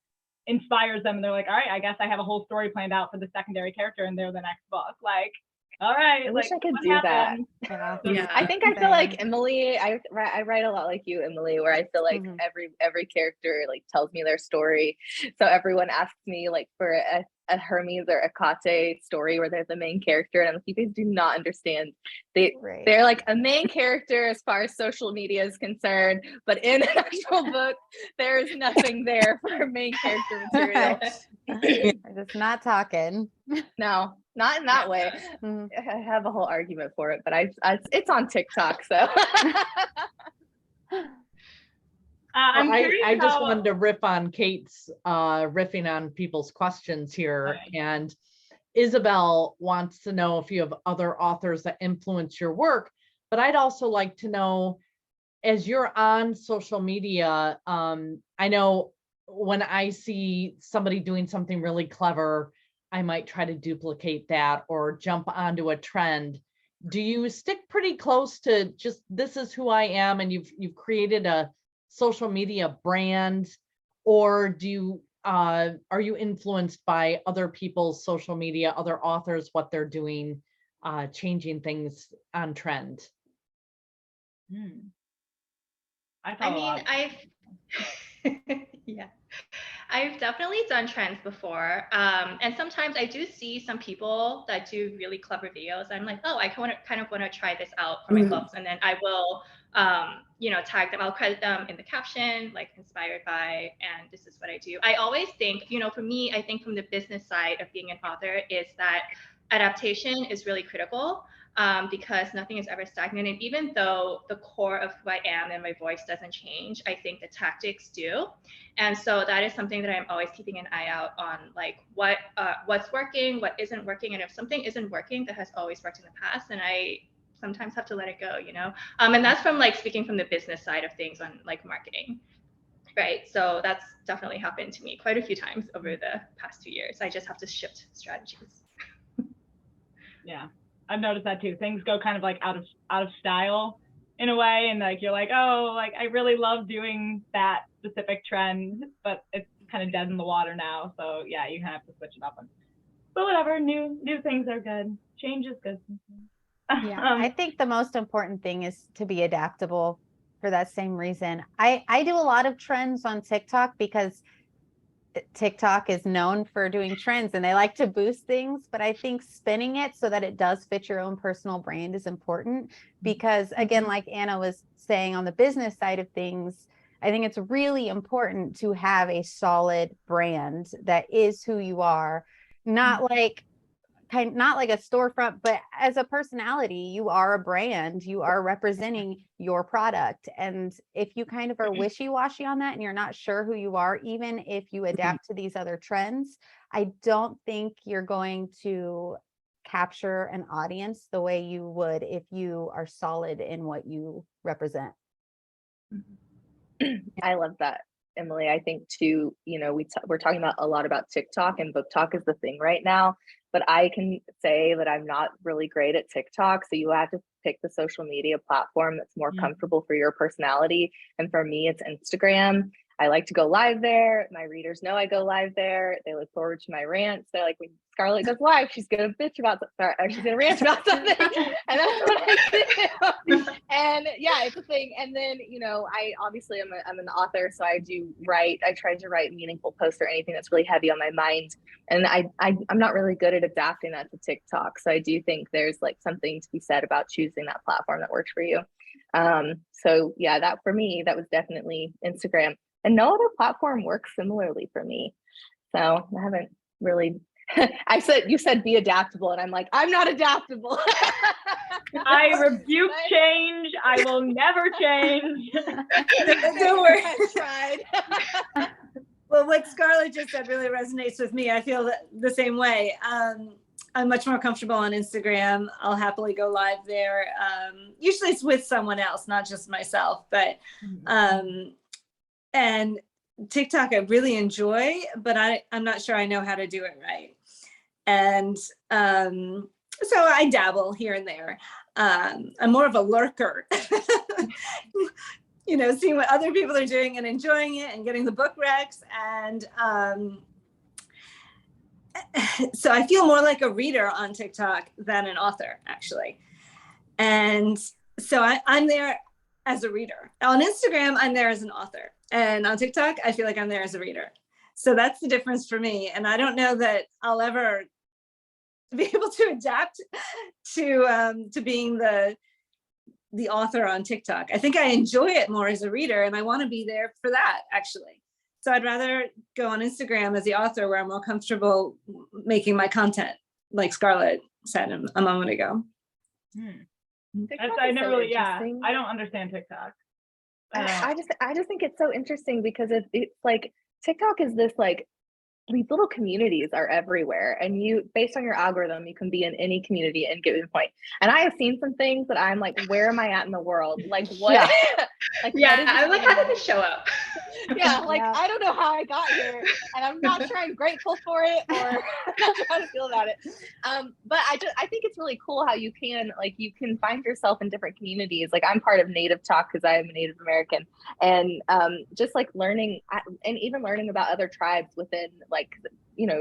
Speaker 2: inspires them, and they're like, all right, I guess I have a whole story planned out for the secondary character, and they're the next book. Like, all right,
Speaker 5: I wish I could do that.
Speaker 3: Yeah.
Speaker 5: I think I feel like Emily, I write a lot like you, Emily, where I feel like every character like tells me their story. So everyone asks me like for a Hermes or Akate story where they're the main character, and I'm like, you guys do not understand. They're like a main character as far as social media is concerned, but in an actual book, there is nothing there for main character material.
Speaker 4: We're just not talking.
Speaker 5: No, not in that way. I have a whole argument for it, but it's on TikTok, so.
Speaker 1: I just wanted to riff on Kate's riffing on people's questions here.
Speaker 2: Okay.
Speaker 1: And Isabel wants to know if you have other authors that influence your work, but I'd also like to know, as you're on social media, I know when I see somebody doing something really clever, I might try to duplicate that or jump onto a trend. Do you stick pretty close to just, this is who I am, and you've created a social media brand, or do you are you influenced by other people's social media, other authors, what they're doing, changing things on trend?
Speaker 3: I mean, yeah, I've definitely done trends before. And sometimes I do see some people that do really clever videos. I'm like, oh, I kind of want to try this out for my books. And then I will, tag them. I'll credit them in the caption, like inspired by, and this is what I do. I always think, for me, I think from the business side of being an author is that adaptation is really critical. Because nothing is ever stagnant. And even though the core of who I am and my voice doesn't change, I think the tactics do. And so that is something that I'm always keeping an eye out on, like what's working, what isn't working. And if something isn't working that has always worked in the past, then I sometimes have to let it go, And that's from like speaking from the business side of things on like marketing. Right. So that's definitely happened to me quite a few times over the past 2 years. I just have to shift strategies.
Speaker 2: Yeah. I've noticed that too. Things go kind of like out of style in a way, and like you're like, oh, like I really love doing that specific trend, but it's kind of dead in the water now. So yeah, you kind of have to switch it up. But whatever, new things are good. Change is good.
Speaker 4: Yeah, I think the most important thing is to be adaptable for that same reason. I do a lot of trends on TikTok because TikTok is known for doing trends and they like to boost things, but I think spinning it so that it does fit your own personal brand is important because, again, like Anna was saying on the business side of things, I think it's really important to have a solid brand that is who you are, not like a storefront, but as a personality, you are a brand, you are representing your product. And if you kind of are wishy-washy on that and you're not sure who you are, even if you adapt to these other trends, I don't think you're going to capture an audience the way you would if you are solid in what you represent.
Speaker 5: I love that, Emily. I think too, we're talking about a lot about TikTok, and book talk is the thing right now. But I can say that I'm not really great at TikTok. So you have to pick the social media platform that's more comfortable for your personality. And for me, it's Instagram. I like to go live there. My readers know I go live there. They look forward to my rants. They're like, when Scarlett goes live, she's gonna bitch about something, or she's gonna rant about something. And that's what I do. And yeah, it's a thing. And then, I obviously I'm an author, so I try to write meaningful posts or anything that's really heavy on my mind. And I'm not really good at adapting that to TikTok. So I do think there's like something to be said about choosing that platform that works for you. So yeah, that for me, that was definitely Instagram. And no other platform works similarly for me. So I haven't really, you said be adaptable. And I'm like, I'm not adaptable.
Speaker 2: I rebuke change. I will never change.
Speaker 6: Don't worry.
Speaker 5: I tried.
Speaker 6: Well, what Scarlett just said really resonates with me. I feel that the same way. I'm much more comfortable on Instagram. I'll happily go live there. Usually it's with someone else, not just myself, but and TikTok I really enjoy, but I'm not sure I know how to do it right. And so I dabble here and there. I'm more of a lurker, seeing what other people are doing and enjoying it and getting the book recs. And so I feel more like a reader on TikTok than an author, actually. And so I'm there as a reader. On Instagram, I'm there as an author. And on TikTok, I feel like I'm there as a reader. So that's the difference for me. And I don't know that I'll ever be able to adapt to being the author on TikTok. I think I enjoy it more as a reader, and I want to be there for that, actually. So I'd rather go on Instagram as the author, where I'm more comfortable making my content, like Scarlett said a moment ago.
Speaker 2: I never really, I don't understand TikTok.
Speaker 5: I just think it's so interesting because it's like TikTok is this like these little communities are everywhere, and you, based on your algorithm, you can be in any community at any given point. And I have seen some things that I'm like, where am I at in the world? Like what?
Speaker 4: Yeah.
Speaker 5: Like
Speaker 3: Yeah,
Speaker 5: what is
Speaker 3: I'm like, how did this show up?
Speaker 7: Yeah, like
Speaker 4: Yeah.
Speaker 7: I don't know how I got here, and I'm not sure I'm grateful for it, or I'm not sure how to feel about it. But I think it's really cool how you can find yourself in different communities. Like I'm part of Native Talk because I am a Native American, and just like learning and even learning about other tribes within like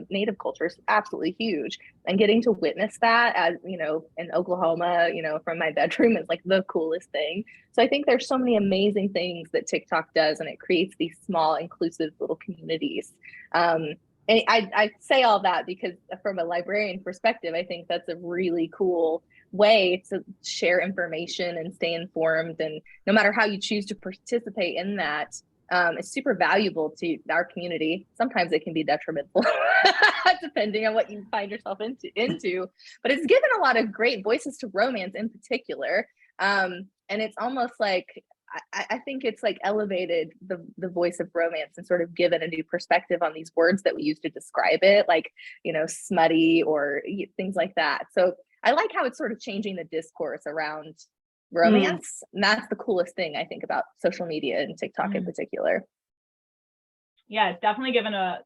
Speaker 7: Native culture is absolutely huge, and getting to witness that, as in Oklahoma, from my bedroom, is like the coolest thing. So I think there's so many amazing things that TikTok does, and it creates these small inclusive little communities. And I say all that because from a librarian perspective, I think that's a really cool way to share information and stay informed. And no matter how you choose to participate in that, it's super valuable to our community. Sometimes it can be detrimental, depending on what you find yourself into. But it's given a lot of great voices to romance in particular. And it's almost like, I think it's like elevated the voice of romance and sort of given a new perspective on these words that we use to describe it, like, smutty or things like that. So I like how it's sort of changing the discourse around romance. And that's the coolest thing I think about social media and TikTok in particular.
Speaker 2: Yeah, it's definitely given I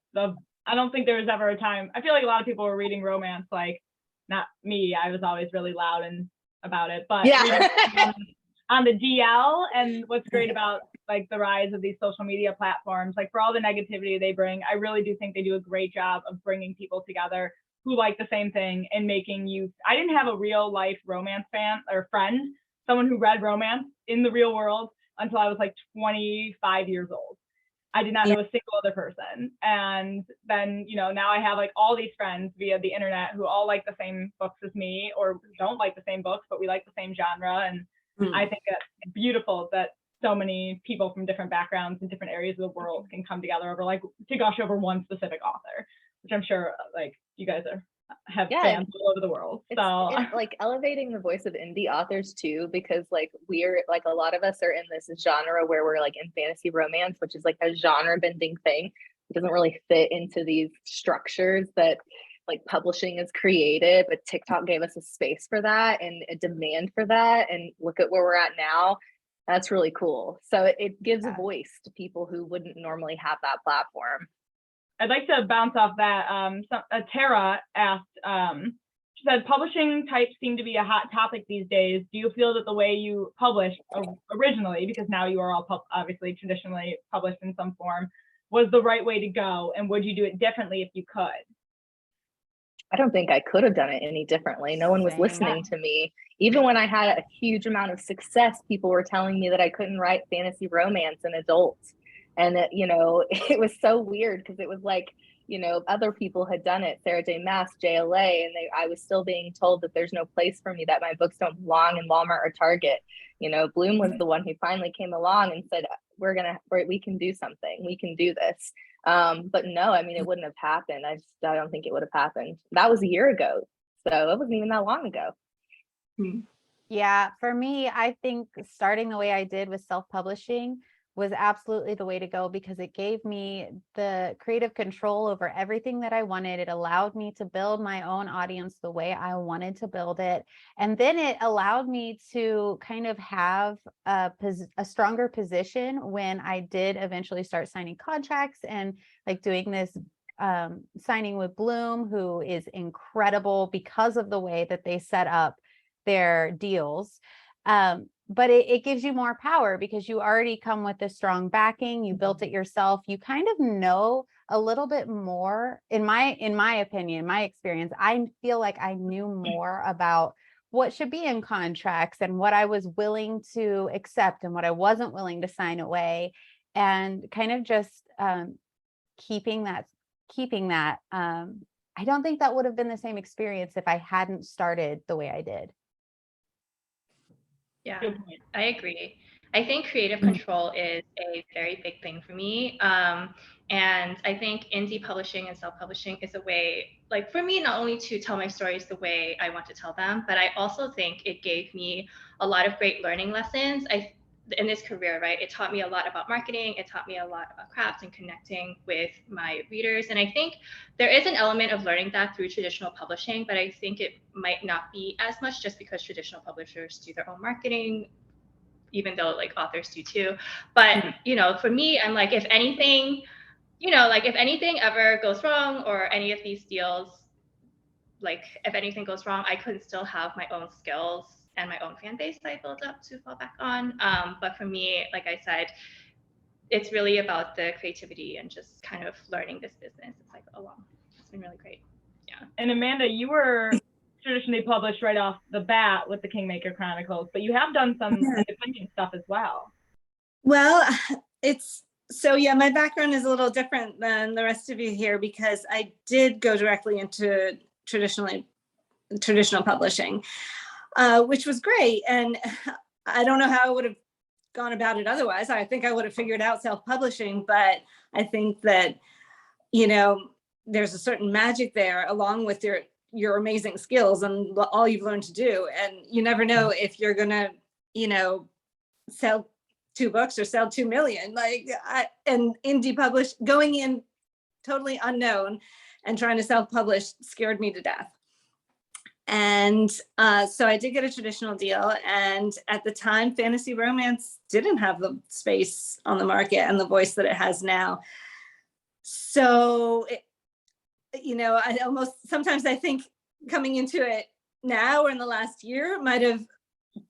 Speaker 2: don't think there was ever a time, I feel like a lot of people were reading romance, like not me, I was always really loud and about it, but
Speaker 5: yeah.
Speaker 2: on the DL. And what's great about like the rise of these social media platforms, like for all the negativity they bring, I really do think they do a great job of bringing people together who like the same thing and making you. I didn't have a real life romance fan or friend, someone who read romance in the real world until I was like 25 years old. I did not know a single other person. And then, now I have like all these friends via the internet who all like the same books as me, or don't like the same books, but we like the same genre. And I think that's beautiful that so many people from different backgrounds and different areas of the world can come together over to gush over one specific author, which I'm sure like you guys have fans all over the world. So
Speaker 5: it's like elevating the voice of indie authors too, because like we're like, a lot of us are in this genre where we're like in fantasy romance, which is like a genre bending thing. It doesn't really fit into these structures that like publishing is created, but TikTok gave us a space for that and a demand for that. And look at where we're at now. That's really cool. So it gives a voice to people who wouldn't normally have that platform.
Speaker 2: I'd like to bounce off that. Tara asked, she said, publishing types seem to be a hot topic these days. Do you feel that the way you published originally, because now you are all obviously traditionally published in some form, was the right way to go? And would you do it differently if you could?
Speaker 5: I don't think I could have done it any differently. No one was listening to me. Even when I had a huge amount of success, people were telling me that I couldn't write fantasy romance in adults. And that, it was so weird because it was like, other people had done it, Sarah J. Maas, JLA, and I was still being told that there's no place for me, that my books don't belong in Walmart or Target. Bloom was the one who finally came along and said, we can do something. We can do this. But no, I mean, it wouldn't have happened. I don't think it would have happened. That was a year ago. So it wasn't even that long ago.
Speaker 4: Yeah, for me, I think starting the way I did with self-publishing was absolutely the way to go, because it gave me the creative control over everything that I wanted. It allowed me to build my own audience the way I wanted to build it. And then it allowed me to kind of have a stronger position when I did eventually start signing contracts and like doing this signing with Bloom, who is incredible because of the way that they set up their deals. But it gives you more power because you already come with this strong backing. You built it yourself. You kind of know a little bit more, in my opinion, my experience. I feel like I knew more about what should be in contracts and what I was willing to accept and what I wasn't willing to sign away, and kind of just keeping that. I don't think that would have been the same experience if I hadn't started the way I did.
Speaker 3: Yeah, I agree. I think creative control is a very big thing for me. And I think indie publishing and self-publishing is a way, like for me, not only to tell my stories the way I want to tell them, but I also think it gave me a lot of great learning lessons. in this career, right? It taught me a lot about marketing. It taught me a lot about craft and connecting with my readers. And I think there is an element of learning that through traditional publishing, but I think it might not be as much just because traditional publishers do their own marketing, even though like authors do too. But, you know, for me, I'm like, if anything, you know, like if anything ever goes wrong or any of these deals, like if anything goes wrong, I could still have my own skills and my own fan base that I built up to fall back on. But for me, like I said, it's really about the creativity and just kind of learning this business. It's like, oh wow, it's been really great. Yeah.
Speaker 2: And Amanda, you were traditionally published right off the bat with the Kingmaker Chronicles, but you have done some independent stuff as well.
Speaker 6: Well, my background is a little different than the rest of you here because I did go directly into traditional publishing, which was great. And I don't know how I would have gone about it otherwise. I think I would have figured out self-publishing, but I think that, you know, there's a certain magic there along with your amazing skills and all you've learned to do. And you never know if you're gonna, you know, sell 2 books or sell 2 million. And indie publish, going in totally unknown and trying to self-publish scared me to death. And so I did get a traditional deal. And at the time, fantasy romance didn't have the space on the market and the voice that it has now. So, you know, sometimes I think coming into it now or in the last year might have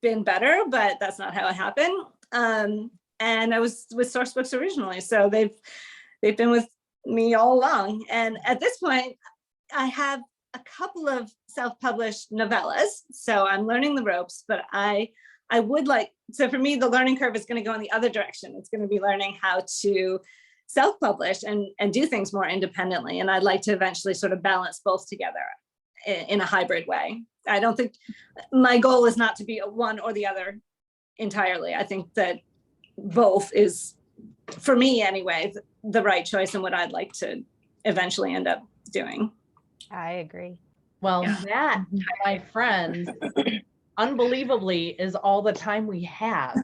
Speaker 6: been better, but that's not how it happened. And I was with Source Books originally. So they've been with me all along. And at this point, I have a couple of self-published novellas. So I'm learning the ropes, but I would like, so for me, the learning curve is going to go in the other direction. It's going to be learning how to self-publish and do things more independently. And I'd like to eventually sort of balance both together in a hybrid way. I don't think my goal is not to be a one or the other entirely. I think that both is, for me anyway, the right choice and what I'd like to eventually end up doing.
Speaker 4: I agree.
Speaker 1: Well, that, my friends, unbelievably is all the time we have.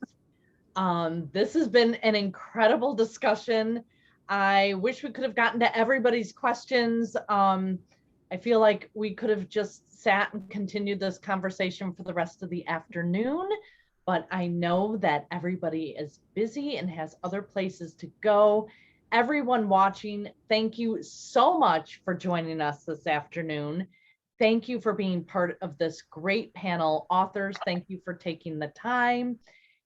Speaker 1: This has been an incredible discussion. I wish we could have gotten to everybody's questions. I feel like we could have just sat and continued this conversation for the rest of the afternoon, but I know that everybody is busy and has other places to go. Everyone watching, thank you so much for joining us this afternoon. Thank you for being part of this great panel. Authors, thank you for taking the time.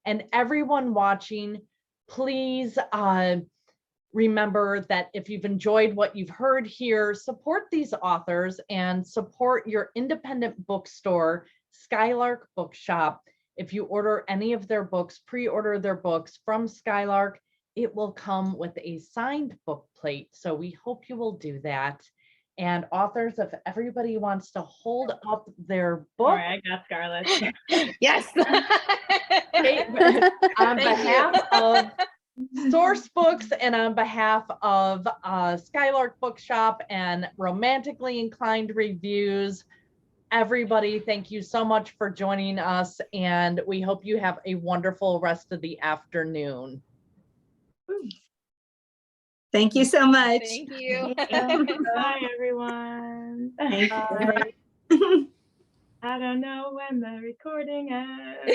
Speaker 1: And everyone watching, please remember that if you've enjoyed what you've heard here, support these authors and support your independent bookstore, Skylark Bookshop. If you order any of their books, pre-order their books from Skylark, it will come with a signed book plate. So we hope you will do that. And authors, if everybody wants to hold up their book.
Speaker 2: All right, I got Scarlett.
Speaker 7: Yes.
Speaker 1: On behalf of Source Books and on behalf of Skylark Bookshop and Romantically Inclined Reviews, everybody, thank you so much for joining us. And we hope you have a wonderful rest of the afternoon.
Speaker 6: Thank you so much.
Speaker 7: Thank you.
Speaker 2: Bye, everyone.
Speaker 6: Thank you.
Speaker 2: I don't know when the recording ends.